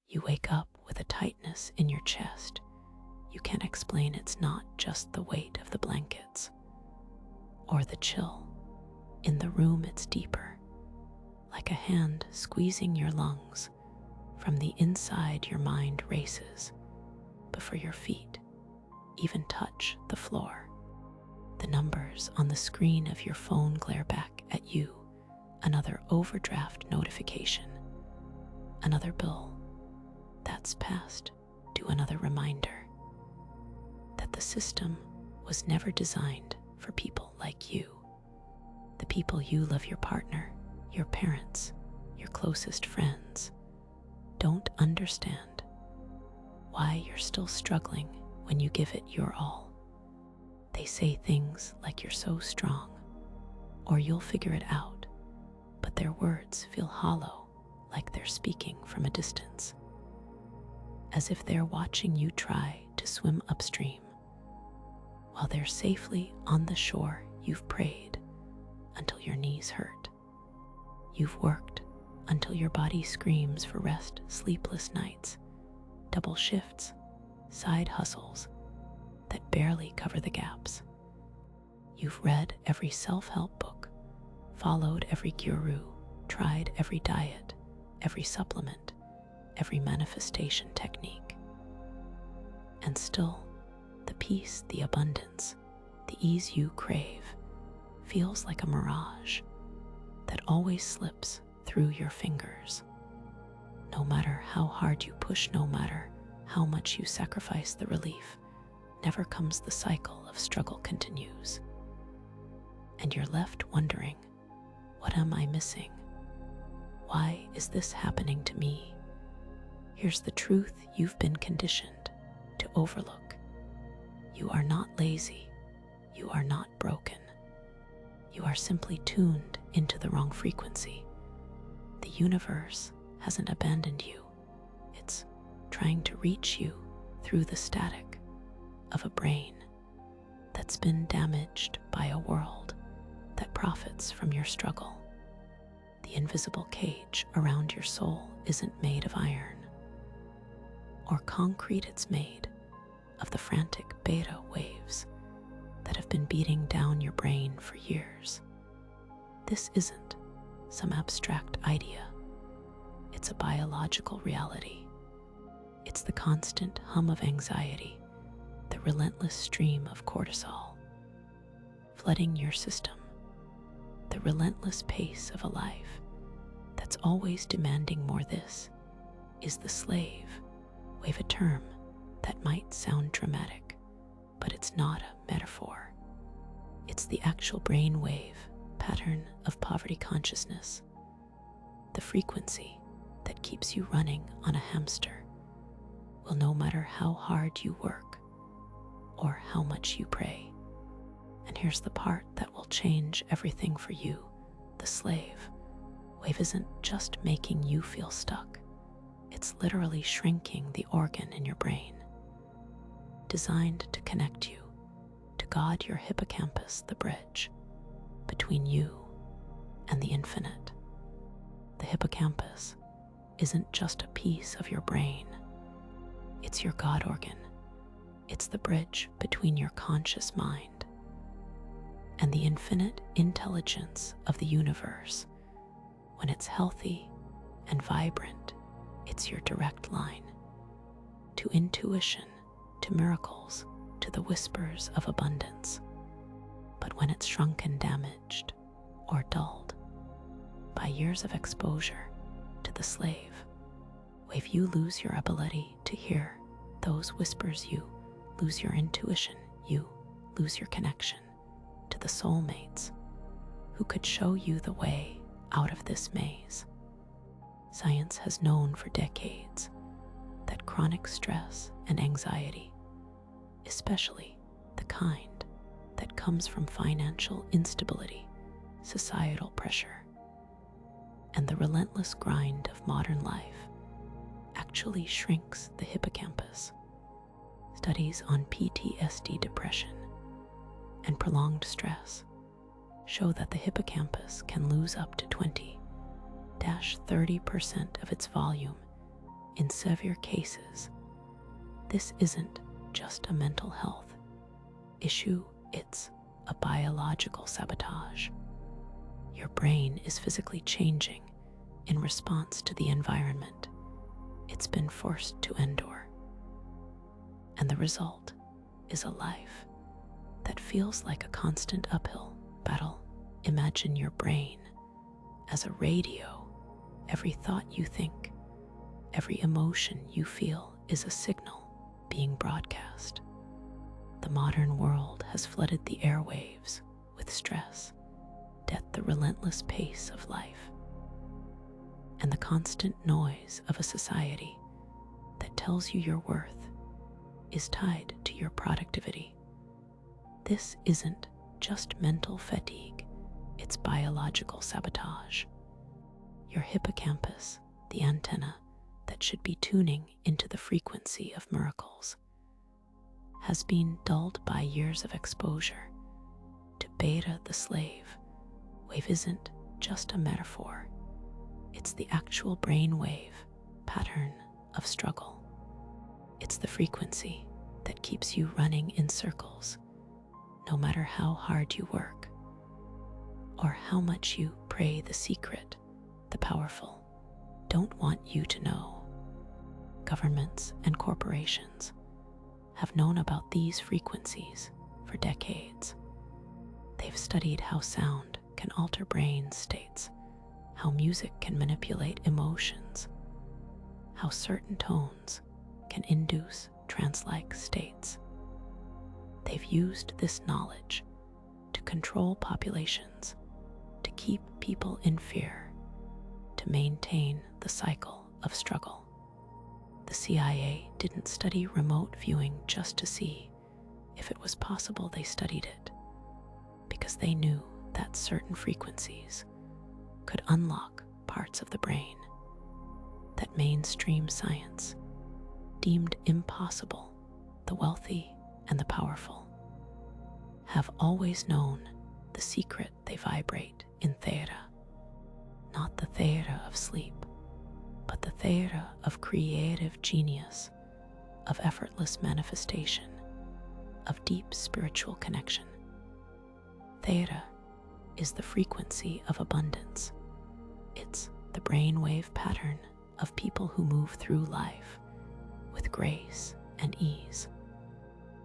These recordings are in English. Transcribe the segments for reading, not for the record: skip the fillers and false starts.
You wake up with a tightness in your chest. You can't explain it's not just the weight of the blankets or the chill. In the room, it's deeper, like a hand squeezing your lungs. From the inside, your mind races before your feet even touch the floor. The numbers on the screen of your phone glare back at you. Another overdraft notification, another bill that's past due, another reminder that the system was never designed for people like you. The people you love, your partner, your parents, your closest friends, don't understand why you're still struggling when you give it your all. They say things like you're so strong or you'll figure it out, but their words feel hollow, like they're speaking from a distance, as if they're watching you try to swim upstream while they're safely on the shore. You've prayed until your knees hurt. You've worked until your body screams for rest, sleepless nights, double shifts, side hustles that barely cover the gaps. You've read every self-help book, followed every guru, tried every diet, every supplement, every manifestation technique. And still, the peace, the abundance, the ease you crave feels like a mirage that always slips through your fingers. No matter how hard you push, no matter how much you sacrifice, the relief never comes. The cycle of struggle continues, and you're left wondering, what am I missing? Why is this happening to me? Here's the truth you've been conditioned to overlook. You are not lazy. You are not broken. You are simply tuned into the wrong frequency. The universe hasn't abandoned you. It's trying to reach you through the static of a brain that's been damaged by a world that profits from your struggle. The invisible cage around your soul isn't made of iron or concrete. It's made of the frantic beta waves that have been beating down your brain for years. This isn't some abstract idea. It's a biological reality. It's the constant hum of anxiety, the relentless stream of cortisol flooding your system, the relentless pace of a life that's always demanding more. This is the slave wave, a term that might sound dramatic, but it's not a metaphor. It's the actual brainwave pattern of poverty consciousness, the frequency that keeps you running on a hamster will, no matter how hard you work or how much you pray. And here's the part that will change everything for you. The slave wave isn't just making you feel stuck. It's literally shrinking the organ in your brain, designed to connect you to God, your hippocampus, the bridge between you and the infinite. The hippocampus isn't just a piece of your brain. It's your God organ. It's the bridge between your conscious mind and the infinite intelligence of the universe. When it's healthy and vibrant, it's your direct line to intuition, to miracles, to the whispers of abundance. But when it's shrunken, damaged, or dulled by years of exposure to the slave wave, you lose your ability to hear those whispers. You lose your intuition. You lose your connection to the soulmates who could show you the way out of this maze. Science has known for decades that chronic stress and anxiety, especially the kind that comes from financial instability, societal pressure, and the relentless grind of modern life, actually shrinks the hippocampus. Studies on PTSD, depression, and prolonged stress show that the hippocampus can lose up to 20-30% of its volume in severe cases, this isn't just a mental health issue, it's a biological sabotage. Your brain is physically changing in response to the environment it's been forced to endure. And the result is a life that feels like a constant uphill battle. Imagine your brain as a radio. Every thought you think, every emotion you feel is a signal being broadcast. The modern world has flooded the airwaves with stress, death, the relentless pace of life, and the constant noise of a society that tells you your worth is tied to your productivity. This isn't just mental fatigue, it's biological sabotage. Your hippocampus, the antenna that should be tuning into the frequency of miracles, has been dulled by years of exposure to beta, the slave. Wave isn't just a metaphor, it's the actual brainwave pattern of struggle. It's the frequency that keeps you running in circles, no matter how hard you work or how much you pray. The secret the powerful don't want you to know. Governments and corporations have known about these frequencies for decades. They've studied how sound can alter brain states, how music can manipulate emotions, how certain tones can induce trance-like states. They've used this knowledge to control populations, to keep people in fear, to maintain the cycle of struggle. The CIA didn't study remote viewing just to see if it was possible. They studied it because they knew that certain frequencies could unlock parts of the brain that mainstream science deemed impossible. The wealthy and the powerful have always known the secret. They vibrate in theta, not the theta of sleep, but the theta of creative genius, of effortless manifestation, of deep spiritual connection. Theta is the frequency of abundance. It's the brainwave pattern of people who move through life with grace and ease.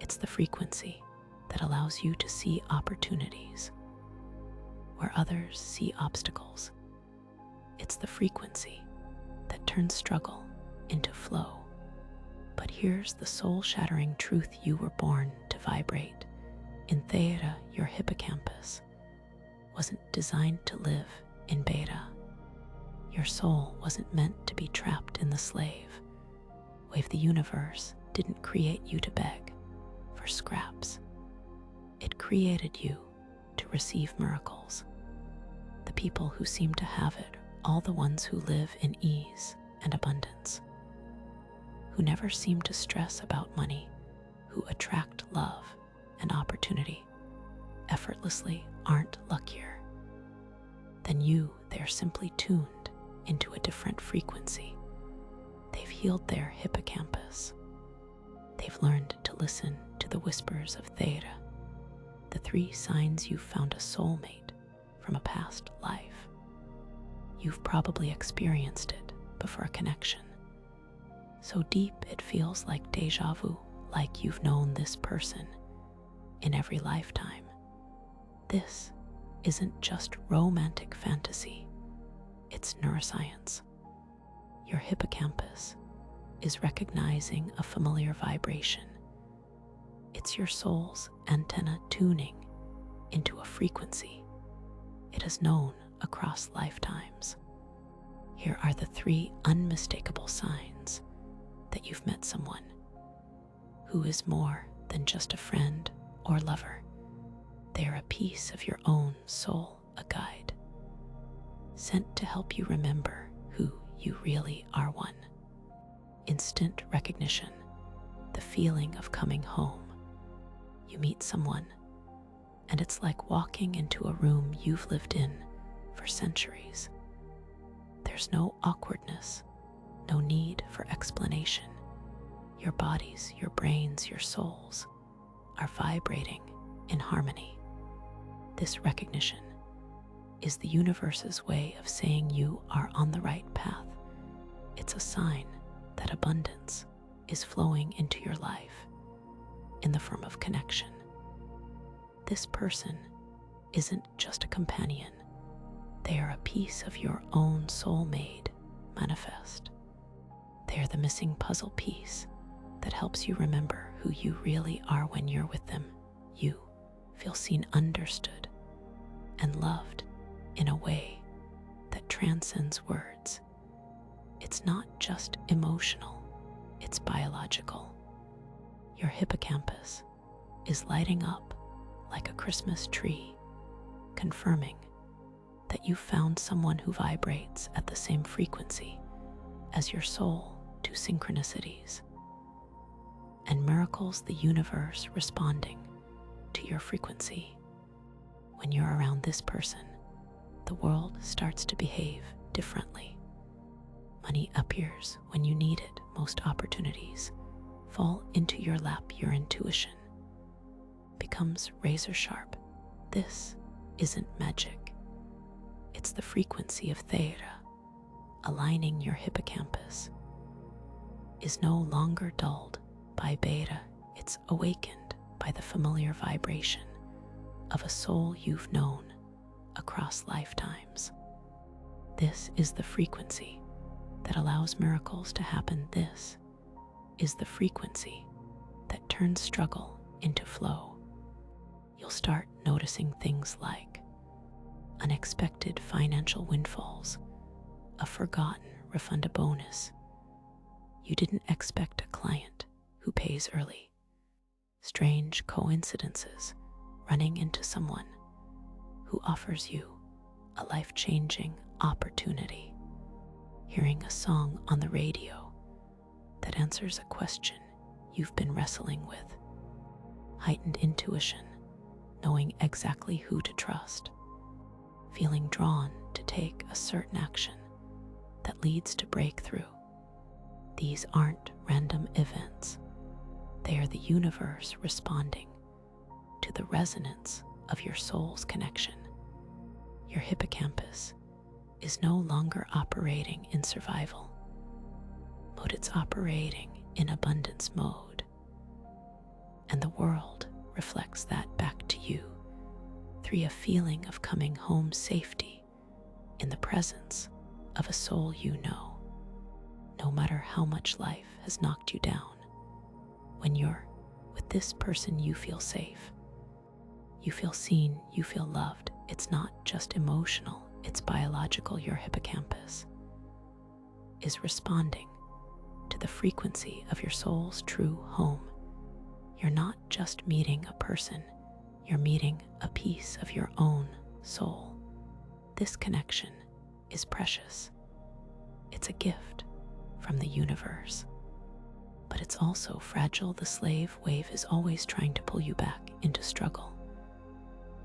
It's the frequency that allows you to see opportunities where others see obstacles. It's the frequency that turns struggle into flow. But here's the soul-shattering truth: you were born to vibrate in theta. Your hippocampus wasn't designed to live in beta. Your soul wasn't meant to be trapped in the slave wave. The universe didn't create you to beg for scraps. It created you to receive miracles. The people who seem to have it, all the ones who live in ease and abundance, who never seem to stress about money, who attract love and opportunity effortlessly, aren't luckier than you. They're simply tuned into a different frequency. They've healed their hippocampus. They've learned to listen to the whispers of theta, the 3 signs you've found a soulmate from a past life. You've probably experienced it before, a connection so deep it feels like deja vu, like you've known this person in every lifetime. This isn't just romantic fantasy, it's neuroscience. Your hippocampus is recognizing a familiar vibration. It's your soul's antenna tuning into a frequency it has known across lifetimes. Here are the 3 unmistakable signs that you've met someone who is more than just a friend or lover. They are a piece of your own soul, a guide sent to help you remember who you really are. 1. Instant recognition, the feeling of coming home. You meet someone, and it's like walking into a room you've lived in for centuries. There's no awkwardness, No need for explanation. Your bodies, your brains, your souls are vibrating in harmony. This recognition is the universe's way of saying you are on the right path. It's a sign that abundance is flowing into your life in the form of connection. This person isn't just a companion. They are a piece of your own soul-made manifest. They are the missing puzzle piece that helps you remember who you really are when you're with them. You feel seen, understood, and loved in a way that transcends words. It's not just emotional, it's biological. Your hippocampus is lighting up like a Christmas tree, confirming that you found someone who vibrates at the same frequency as your soul to synchronicities and miracles, the universe responding to your frequency. When you're around this person, the world starts to behave differently. Money appears when you need it. Most opportunities fall into your lap. Your intuition becomes razor sharp. This isn't magic. It's the frequency of Theta aligning. Your hippocampus is no longer dulled by beta. It's awakened by the familiar vibration of a soul you've known across lifetimes. This is the frequency that allows miracles to happen. This is the frequency that turns struggle into flow. You'll start noticing things like unexpected financial windfalls, a forgotten refund, a bonus you didn't expect, a client who pays early, strange coincidences, running into someone who offers you a life-changing opportunity, hearing a song on the radio that answers a question you've been wrestling with, heightened intuition, knowing exactly who to trust, feeling drawn to take a certain action that leads to breakthrough. These aren't random events. They are the universe responding to the resonance of your soul's connection. Your hippocampus is no longer operating in survival mode. It's operating in abundance mode. And the world reflects that back to you through a feeling of coming home, safety in the presence of a soul you know. No matter how much life has knocked you down, when you're with this person, you feel safe. You feel seen, you feel loved. It's not just emotional, it's biological. Your hippocampus is responding to the frequency of your soul's true home. You're not just meeting a person, you're meeting a piece of your own soul. This connection is precious. It's a gift from the universe, but it's also fragile. The slave wave is always trying to pull you back into struggle.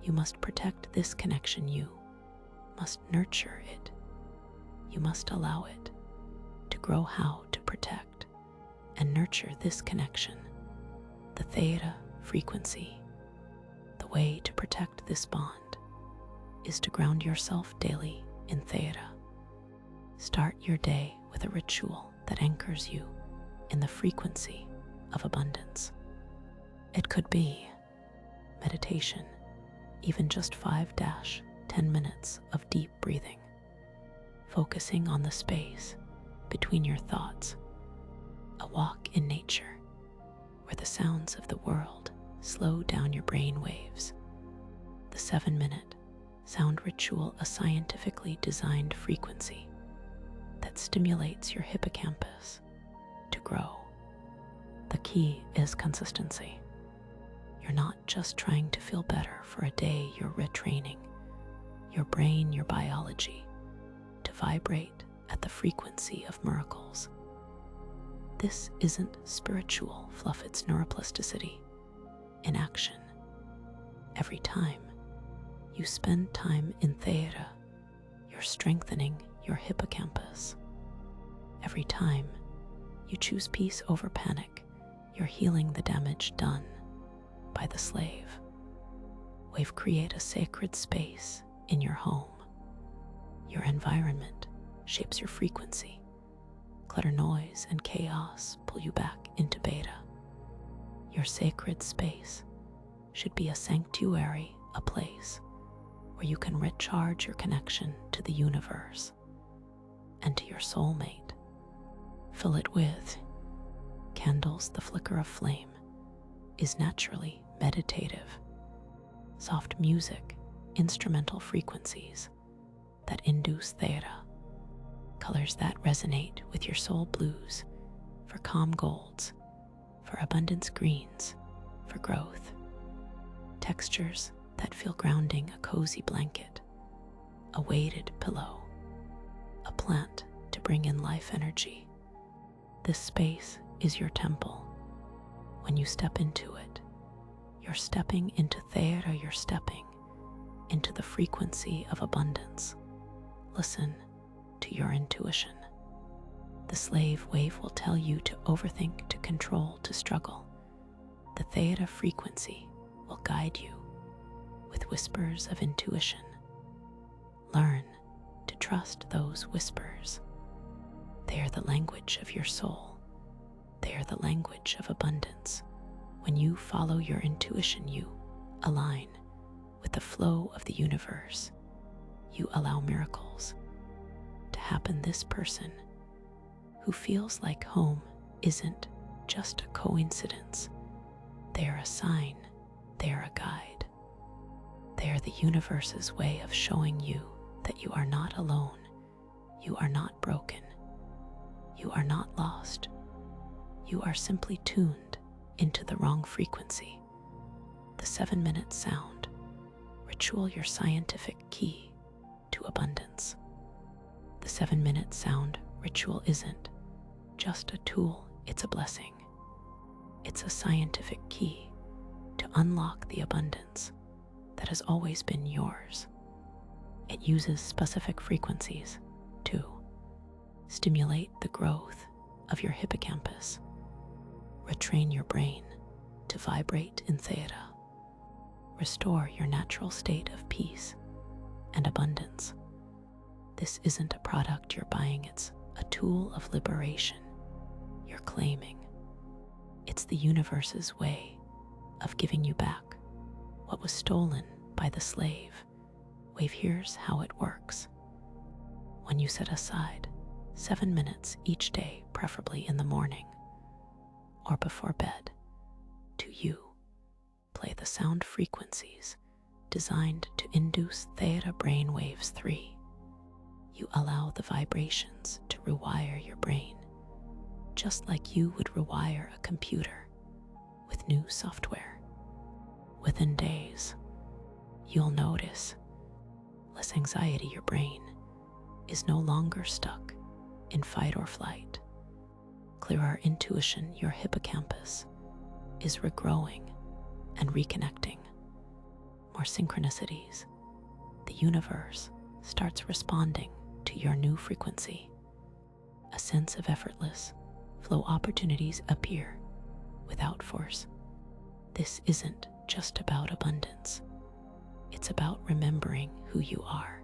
You must protect this connection. You must nurture it. You must allow it to grow. How to protect and nurture this connection? The Theta frequency. The way to protect this bond is to ground yourself daily in Theta. Start your day with a ritual that anchors you in the frequency of abundance. It could be meditation, even just 5-10 minutes of deep breathing, focusing on the space between your thoughts, a walk in nature where the sounds of the world slow down your brain waves, the 7-minute sound ritual, a scientifically designed frequency that stimulates your hippocampus to grow. The key is consistency. You're not just trying to feel better for a day, you're retraining your brain, your biology, to vibrate at the frequency of miracles. This isn't spiritual fluff, it's neuroplasticity in action. Every time you spend time in Theta, you're strengthening your hippocampus. Every time you choose peace over panic, you're healing the damage done by the slave. Wave create a sacred space in your home. Your environment shapes your frequency. Clutter, noise, and chaos pull you back into beta. Your sacred space should be a sanctuary, a place where you can recharge your connection to the universe and to your soulmate. Fill it with candles. The flicker of flame is naturally meditative. Soft music, instrumental frequencies that induce theta. Colors that resonate with your soul: blues for calm, golds for abundance, greens for growth. Textures that feel grounding: a cozy blanket, a weighted pillow, a plant to bring in life energy. This space is your temple. When you step into it, you're stepping into theta, you're stepping into the frequency of abundance. Listen to your intuition. The slave wave will tell you to overthink, to control, to struggle. The theta frequency will guide you with whispers of intuition. Learn to trust those whispers. They are the language of your soul. They are the language of abundance. When you follow your intuition, you align with the flow of the universe. You allow miracles to happen. This person who feels like home isn't just a coincidence. They are a sign. They are a guide. They are the universe's way of showing you that you are not alone. You are not broken. You are not lost. You are simply tuned into the wrong frequency. The 7-minute sound ritual, your scientific key to abundance. The 7-minute sound ritual isn't just a tool, it's a blessing. It's a scientific key to unlock the abundance that has always been yours. It uses specific frequencies to stimulate the growth of your hippocampus, retrain your brain to vibrate in theta, restore your natural state of peace and abundance. This isn't a product you're buying, it's a tool of liberation you're claiming. It's the universe's way of giving you back what was stolen by the slave. Wave, here's how it works. When you set aside 7 minutes each day, preferably in the morning or before bed, to you play the sound frequencies designed to induce theta brain waves. 3. You allow the vibrations to rewire your brain, just like you would rewire a computer with new software. Within days, you'll notice less anxiety. Your brain is no longer stuck in fight or flight. Clearer intuition, your hippocampus is regrowing and reconnecting. More synchronicities. The universe starts responding to your new frequency. A sense of effortless flow. Opportunities appear without force. This isn't just about abundance. It's about remembering who you are.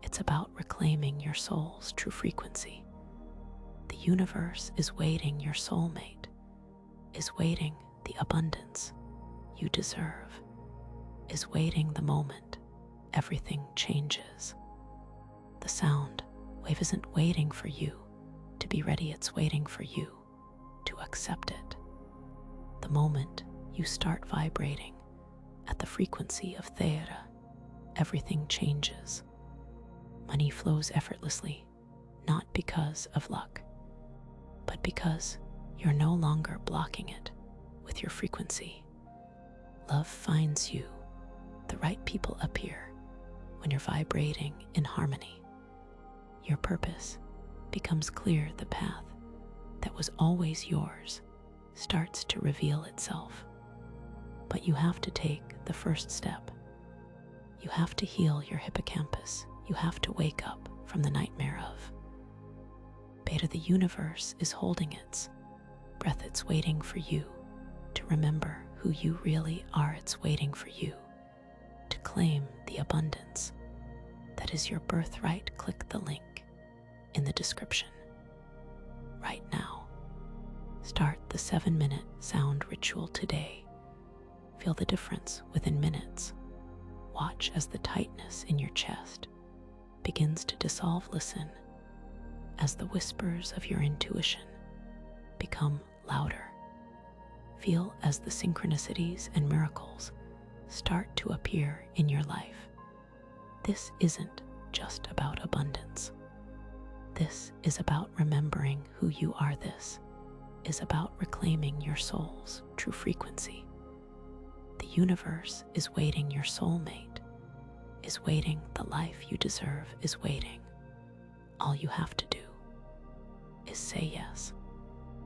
It's about reclaiming your soul's true frequency. The universe is waiting. Your soulmate is waiting. The abundance you deserve is waiting. The moment everything changes. The sound wave isn't waiting for you to be ready, it's waiting for you to accept it. The moment you start vibrating at the frequency of theta, everything changes. Money flows effortlessly, not because of luck, but because you're no longer blocking it with your frequency. Love finds you. The right people appear when you're vibrating in harmony. Your purpose becomes clear. The path that was always yours starts to reveal itself. But you have to take the first step. You have to heal your hippocampus. You have to wake up from the nightmare of Beta, the universe is holding its breath. It's waiting for you to remember who you really are. It's waiting for you to claim the abundance that is your birthright. Click the link in the description right now. Start the 7-minute sound ritual today. Feel the difference within minutes. Watch as the tightness in your chest begins to dissolve. Listen as the whispers of your intuition become louder. Feel as the synchronicities and miracles start to appear in your life. This isn't just about abundance. This is about remembering who you are. This is about reclaiming your soul's true frequency. The universe is waiting. Your soulmate is waiting. The life you deserve is waiting. All you have to do is say yes.